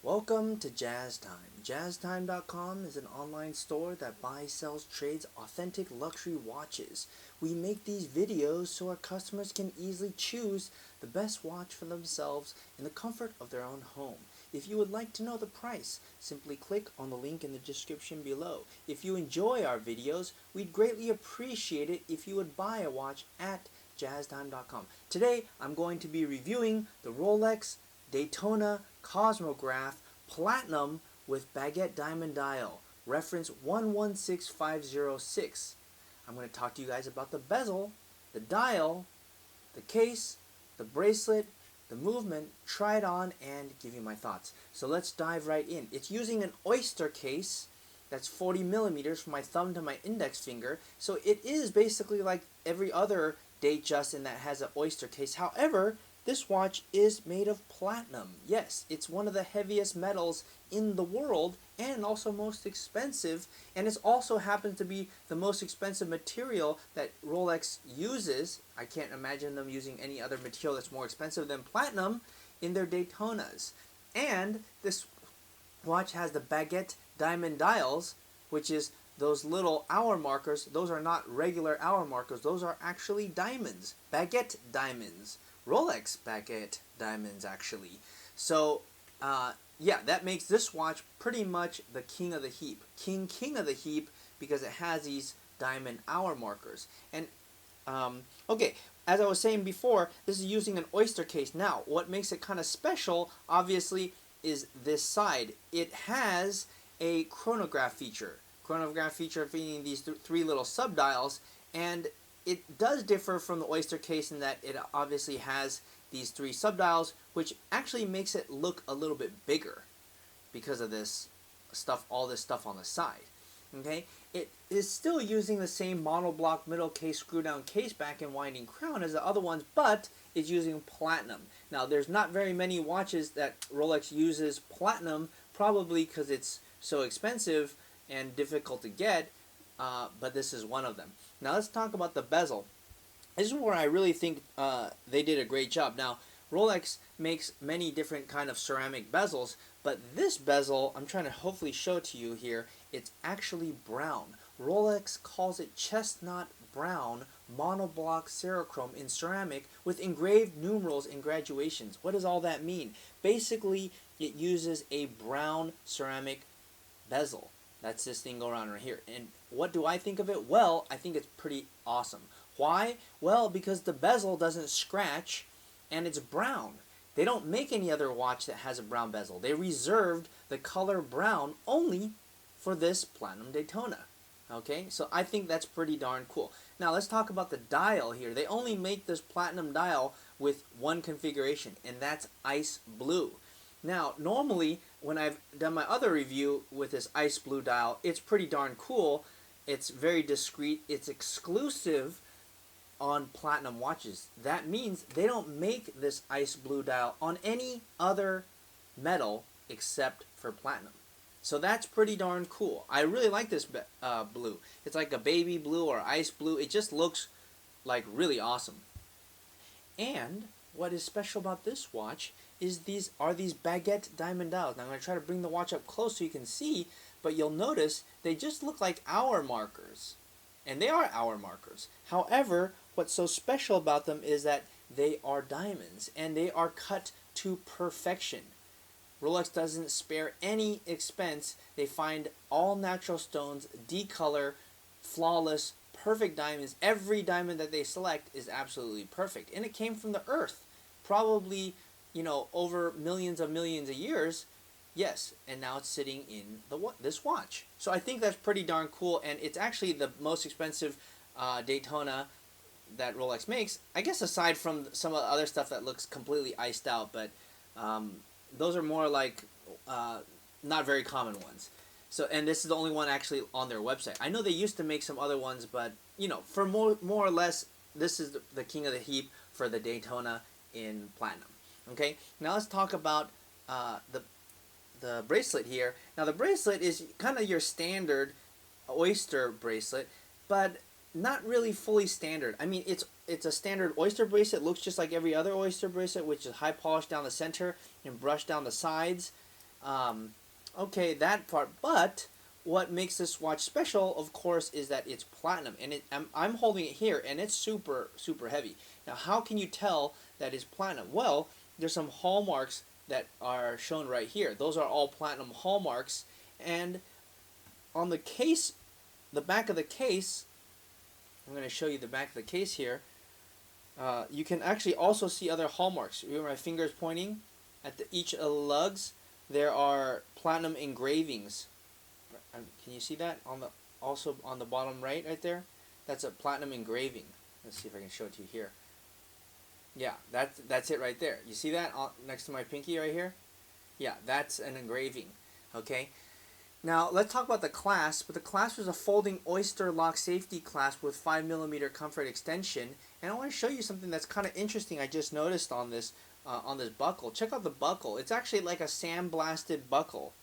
Welcome to Jazz Time. JazzTime.com is an online store that buys, sells, trades authentic luxury watches. We make these videos so our customers can easily choose the best watch for themselves in the comfort of their own home. If you would like to know the price, simply click on the link in the description below. If you enjoy our videos, we'd greatly appreciate it if you would buy a watch at JazzTime.com. Today, I'm going to be reviewing the Rolex Daytona Cosmograph Platinum with Baguette Diamond Dial, reference 116506. I'm going to talk to you guys about the bezel, the dial, the case, the bracelet, the movement, try it on, and give you my thoughts. So let's dive right in. It's using an oyster case that's 40 millimeters from my thumb to my index finger, so it is basically like every other Datejust in that has an oyster case. However, this watch is made of platinum. Yes, it's one of the heaviest metals in the world and also most expensive, and it also happens to be the most expensive material that Rolex uses. I can't imagine them using any other material that's more expensive than platinum in their Daytonas. And this watch has the Baguette diamond dials, which is those little hour markers. Those are not regular hour markers. Those are actually diamonds. Baguette diamonds. Rolex Baguette diamonds, actually. So, yeah, that makes this watch pretty much the king of the heap. King of the heap, because it has these diamond hour markers. And, okay, as I was saying before, this is using an oyster case. Now, what makes it kind of special, obviously, is this side. It has a chronograph feature. Chronograph feature featuring these three little subdials, and it does differ from the oyster case in that it obviously has these three subdials, which actually makes it look a little bit bigger because of this stuff, all this stuff on the side. Okay, it is still using the same monoblock middle case screw down case back and winding crown as the other ones, but it's using platinum. Now, there's not very many watches that Rolex uses platinum, probably because it's so expensive and difficult to get, but this is one of them. Now let's talk about the bezel. This is where I really think they did a great job. Now, Rolex makes many different kind of ceramic bezels, but this bezel, I'm trying to hopefully show to you here, it's actually brown. Rolex calls it chestnut brown monoblock cerachrome in ceramic with engraved numerals and graduations. What does all that mean? Basically, it uses a brown ceramic bezel. That's this thing going on right here. And what do I think of it? Well, I think it's pretty awesome. Why? Well, because the bezel doesn't scratch and it's brown. They don't make any other watch that has a brown bezel. They reserved the color brown only for this Platinum Daytona. Okay, so I think that's pretty darn cool. Now let's talk about the dial here. They only make this platinum dial with one configuration, and that's ice blue. Now, normally, when I've done my other review with this ice blue dial, it's pretty darn cool. It's very discreet. It's exclusive on platinum watches. That means they don't make this ice blue dial on any other metal except for platinum. So that's pretty darn cool. I really like this blue. It's like a baby blue or ice blue. It just looks like really awesome. And what is special about this watch is these Baguette diamond dials. Now I'm going to try to bring the watch up close so you can see, but you'll notice they just look like hour markers. And they are hour markers. However, what's so special about them is that they are diamonds, and they are cut to perfection. Rolex doesn't spare any expense. They find all natural stones, decolor, flawless, perfect diamonds. Every diamond that they select is absolutely perfect. And it came from the earth. Probably, over millions of years. Yes, and now it's sitting in this watch. So I think that's pretty darn cool, and it's actually the most expensive Daytona that Rolex makes. I guess aside from some of the other stuff that looks completely iced out, but those are more like not very common ones. So, and this is the only one actually on their website. I know they used to make some other ones, but for more or less, this is the king of the heap for the Daytona in platinum. Okay, now let's talk about the bracelet here. Now the bracelet is kind of your standard oyster bracelet, but not really fully standard. I mean, it's a standard oyster bracelet. Looks just like every other oyster bracelet, which is high polished down the center and brushed down the sides. Okay, that part. But what makes this watch special, of course, is that it's platinum, and I'm holding it here, and it's super heavy. Now, how can you tell that it's platinum? Well, there's some hallmarks that are shown right here. Those are all platinum hallmarks, and on the case, the back of the case, I'm going to show you the back of the case here. You can actually also see other hallmarks. Remember my finger is pointing at each of the lugs. There are platinum engravings. Can you see that also on the bottom right there? That's a platinum engraving. Let's see if I can show it to you here. Yeah, that's it right there. You see that next to my pinky right here? Yeah, that's an engraving. Okay. Now let's talk about the clasp. The clasp is a folding oyster lock safety clasp with 5mm comfort extension, and I want to show you something that's kind of interesting. I just noticed on this buckle. Check out the buckle. It's actually like a sandblasted buckle.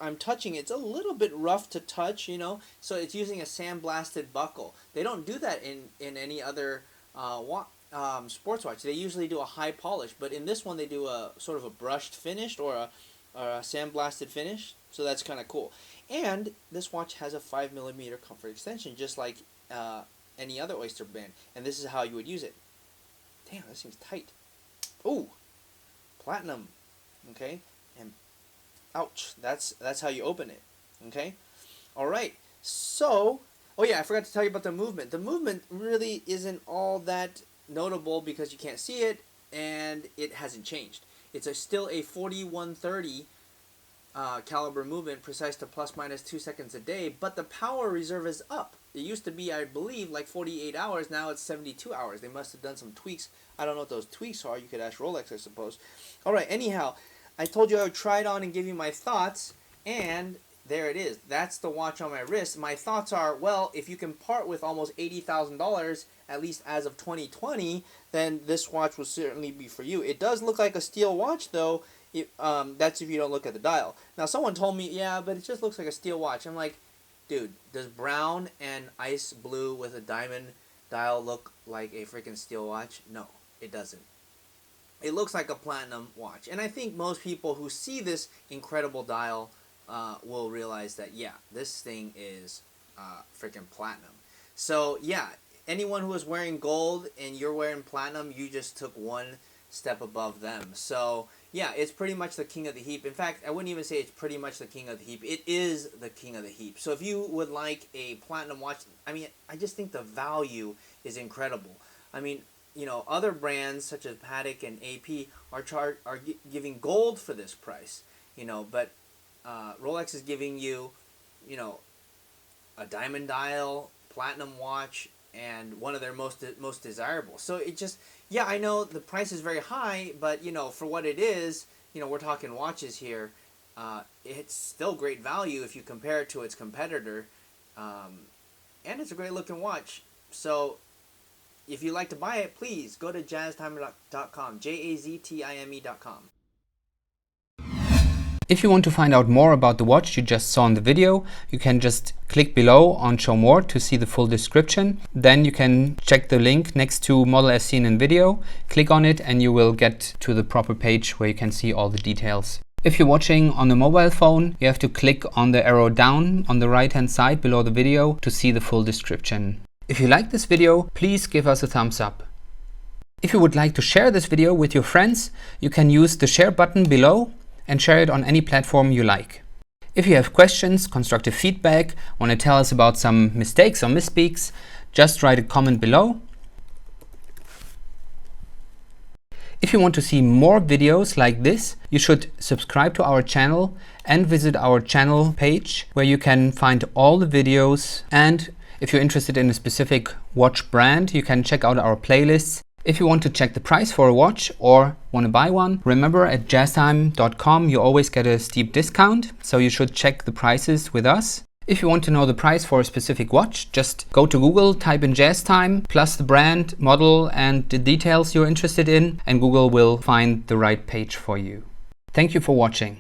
I'm touching it. It's a little bit rough to touch, you know. So it's using a sandblasted buckle. They don't do that in any other sports watch. They usually do a high polish, but in this one they do a sort of a brushed finish or a sandblasted finish. So that's kind of cool. And this watch has a 5mm comfort extension, just like any other oyster band. And this is how you would use it. Damn, that seems tight. Ooh, platinum. Okay, and ouch. That's how you open it. Okay, all right. So, oh yeah, I forgot to tell you about the movement. The movement really isn't all that notable because you can't see it, and it hasn't changed. It's still a 4130 caliber movement, precise to ±2 seconds a day, but the power reserve is up. It used to be, I believe, like 48 hours. Now it's 72 hours. They must have done some tweaks. I don't know what those tweaks are. You could ask Rolex, I suppose. All right, anyhow, I told you I would try it on and give you my thoughts, and there it is. That's the watch on my wrist. My thoughts are, well, if you can part with almost $80,000, at least as of 2020, then this watch will certainly be for you. It does look like a steel watch, though. That's if you don't look at the dial. Now, someone told me, yeah, but it just looks like a steel watch. I'm like, dude, does brown and ice blue with a diamond dial look like a freaking steel watch? No, it doesn't. It looks like a platinum watch. And I think most people who see this incredible dial will realize that, yeah, this thing is freaking platinum. So, yeah, anyone who is wearing gold and you're wearing platinum, you just took one step above them. So, yeah, it's pretty much the king of the heap. In fact, I wouldn't even say it's pretty much the king of the heap. It is the king of the heap. So if you would like a platinum watch, I mean, I just think the value is incredible. I mean, you know, other brands such as Patek and AP are giving gold for this price, you know, but Rolex is giving you, you know, a diamond dial, platinum watch, and one of their most desirable. So it just, yeah, I know the price is very high, but you know, for what it is, you know, we're talking watches here. It's still great value if you compare it to its competitor, and it's a great looking watch. So if you'd like to buy it, please go to jazztime.com, JAZTIME.com. If you want to find out more about the watch you just saw in the video, you can just click below on Show More to see the full description. Then you can check the link next to model as seen in video, click on it, and you will get to the proper page where you can see all the details. If you're watching on a mobile phone, you have to click on the arrow down on the right hand side below the video to see the full description. If you like this video, please give us a thumbs up. If you would like to share this video with your friends, you can use the share button below and share it on any platform you like. If you have questions, constructive feedback, want to tell us about some mistakes or misspeaks, just write a comment below. If you want to see more videos like this, you should subscribe to our channel and visit our channel page where you can find all the videos. And if you're interested in a specific watch brand, you can check out our playlists. If you want to check the price for a watch or want to buy one, remember at jazztime.com you always get a steep discount, so you should check the prices with us. If you want to know the price for a specific watch, just go to Google, type in JazzTime, plus the brand, model, and the details you're interested in, and Google will find the right page for you. Thank you for watching.